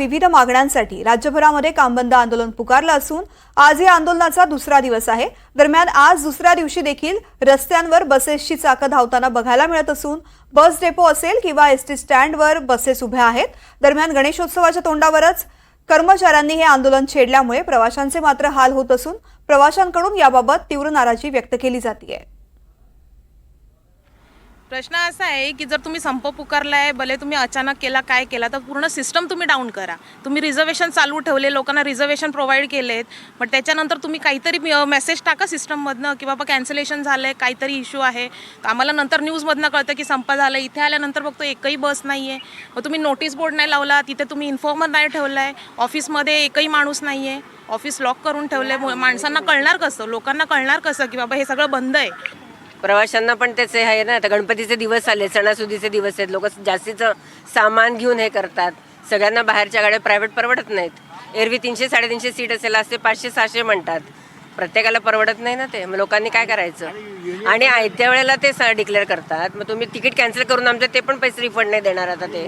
विविध मागण्यांसाठी राज्यभरामध्ये कामबंद आंदोलन पुकारलं असून आज या आंदोलनाचा दुसरा दिवस आहे। दरम्यान आज दुसऱ्या दिवशी देखील रस्त्यांवर बसेसची चाकं धावताना बघायला मिळत असून बस डेपो असेल किंवा एसटी स्टँडवर बसेस उभ्या आहेत। दरम्यान गणेशोत्सवाच्या तोंडावरच कर्मचाऱ्यांनी हे आंदोलन छेडल्यामुळे प्रवाशांचे मात्र हाल होत असून प्रवाशांकडून याबाबत तीव्र नाराजी व्यक्त केली जाते। प्रश्न असा आहे की जर तुम्ही संप पुकारलाय, भले तुम्ही अचानक केला, काय केला, तर पूर्ण सिस्टम तुम्ही डाऊन करा। तुम्ही रिझर्वेशन चालू ठेवले, लोकांना रिझर्वेशन प्रोव्हाइड केलेत, पण त्याच्यानंतर तुम्ही काहीतरी मेसेज टाका सिस्टममधनं की बाबा कॅन्सलेशन झालंय, काहीतरी इश्यू आहे। आम्हाला नंतर न्यूजमधनं कळतं की संप झालं, इथे आल्यानंतर बघतो एकही बस नाही आहे। मग तुम्ही नोटीस बोर्ड नाही लावला, तिथे तुम्ही इन्फॉर्मर नाही ठेवलाय, ऑफिसमध्ये एकही माणूस नाही आहे, ऑफिस लॉक करून ठेवलंय। माणसांना कळणार कसं, लोकांना कळणार कसं की बाबा हे सगळं बंद आहे। प्रवाशांना पण त्याचे आहे ना, आता गणपतीचे दिवस आले, सणासुदीचे दिवस आहेत, लोक जास्तीचं सामान घेऊन हे करतात। सगळ्यांना बाहेरच्या गाड्या प्रायव्हेट परवडत नाहीत। एरवी 300-350 सीट असेल, असते 500-600 म्हणतात, प्रत्येकाला परवडत नाही ना ते। मग लोकांनी काय करायचं? आणि आयत्या वेळेला ते डिक्लेअर करतात, मग तुम्ही तिकीट कॅन्सल करून आमच्या ते पण पैसे रिफंड नाही देणार आता ते।